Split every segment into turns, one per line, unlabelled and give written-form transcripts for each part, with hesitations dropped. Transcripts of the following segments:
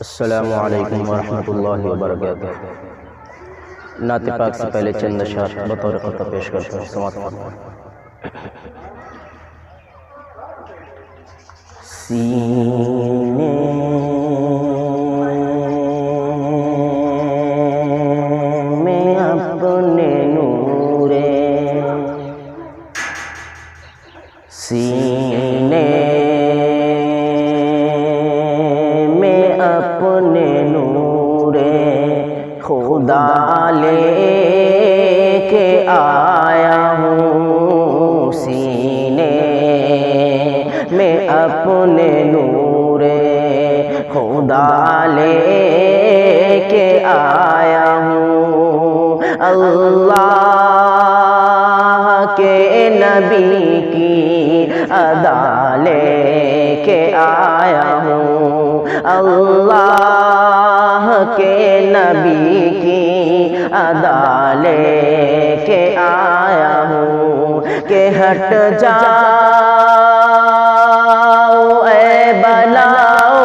السلام علیکم ورحمۃ اللہ وبرکاتہ۔ نعت پاک سے پہلے چند اشعار بطور قطع پیش کرتا ہوں، سماعت فرمائیں۔ سینے میں اپنے نور، سینے میں اپنے نور خدا لے کے آیا ہوں، سینے میں اپنے نور خدا لے کے آیا ہوں، اللہ کے نبی کی ادا لے کے آیا ہوں، اللہ کے نبی کی ادا لے کے آیا ہوں کہ ہٹ جاؤ اے بلاؤ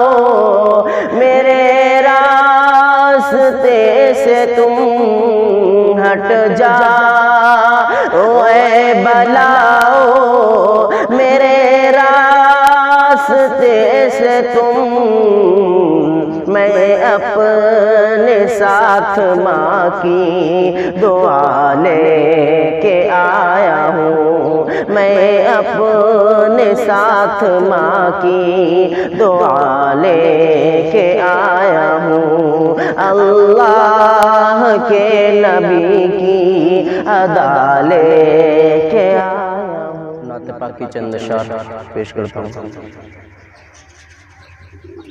میرے راستے سے تم، ہٹ جاؤ اے بلاؤ میرے راستے سے تم، میں اپنے ساتھ ماں کی دعا لے کے آیا ہوں، میں اپنے ساتھ ماں کی دعا لے کے آیا ہوں، اللہ کے نبی کی ادا لے کے آیا ہوں۔ نعت پاک کی چند اشعار پیش کرتا ہوں۔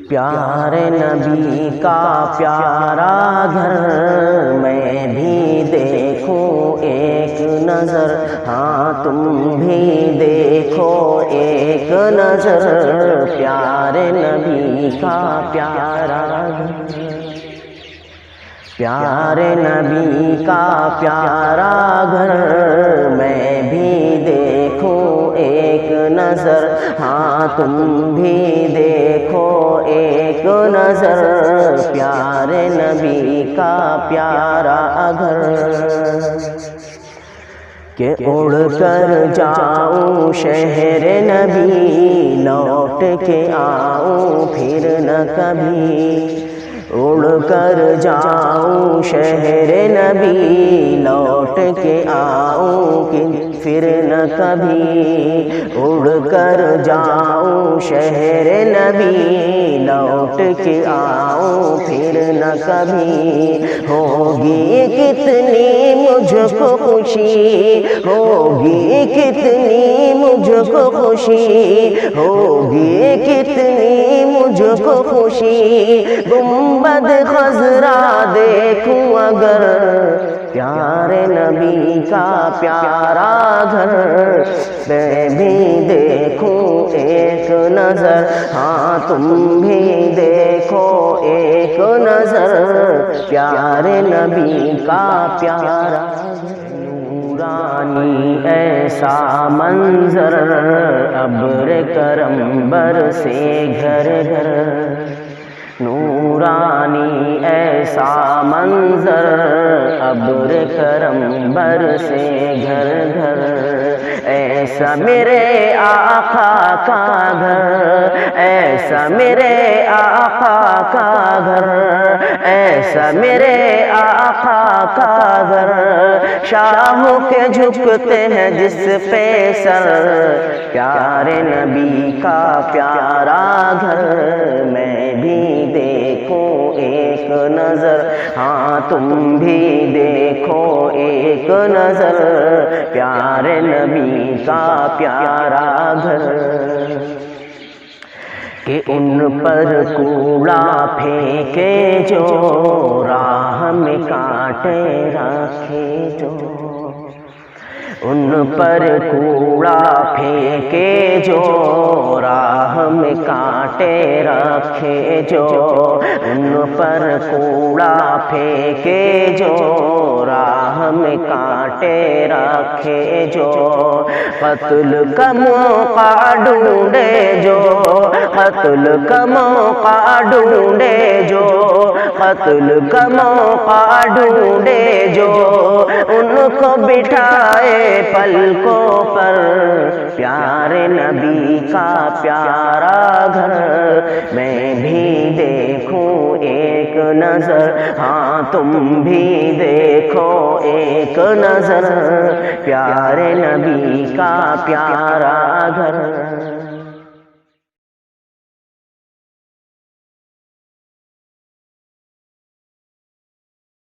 پیارے نبی کا پیارا گھر میں بھی دیکھوں ایک نظر، ہاں تم بھی دیکھو ایک نظر، پیارے نبی کا پیارا گھر، پیارے نبی کا پیارا گھر میں بھی دیکھوں ایک نظر، ہاں تم بھی دیکھو ایک نظر، پیارے نبی کا پیارا گھر، کہ اڑ کر جاؤں شہر نبی لوٹ کے آؤں پھر نہ کبھی، اڑ کر جاؤں شہر نبی لوٹ کے آؤں پھر نہ کبھی، اڑ کر جاؤں شہر نبی لوٹ کے آؤں پھر نہ کبھی، ہوگی کتنی مجھ کو خوشی، ہوگی کتنی مجھ کو خوشی، ہوگی کتنی مجھ کو خوشی، گنبد خضرا دیکھوں اگر پیارے نبی کا پیارا گھر، میں بھی دیکھوں ایک نظر، ہاں تم بھی دیکھو ایک نظر، پیارے نبی کا پیارا نورانی ایسا منظر، ابر کرم برسے گھر گھر، نورانی ایسا منظر، ابر کرم برسے گھر گھر، ایسا میرے آقا کا گھر، ایسا میرے آقا کا گھر، ایسا میرے آقا کا گھر، شاہوں کے جھکتے ہیں جس پہ سر، پیارے نبی کا پیارا گھر میں بھی دیکھوں ایک نظر، ہاں تم بھی دیکھو ایک نظر، پیارے نبی کا پیارا گھر، کہ ان پر کوڑا پھینکے جو راہ میں کانٹے رکھے جو، ان پر کوڑا پھینکے جو راہ میں کانٹے رکھے جو، ان پر کوڑا پھینکے جو راہ میں کانٹے رکھے جو، قتل کا موقع ڈھونڈے جو، قتل کا موقع ڈھونڈے جو قتل کا موقع ڈھونڈے جو ان کو بٹھائے پلکوں پر پیارے نبی کا پیارا گھر میں بھی دیکھوں ایک نظر ہاں تم بھی دیکھو ایک نظر پیارے نبی کا پیارا گھر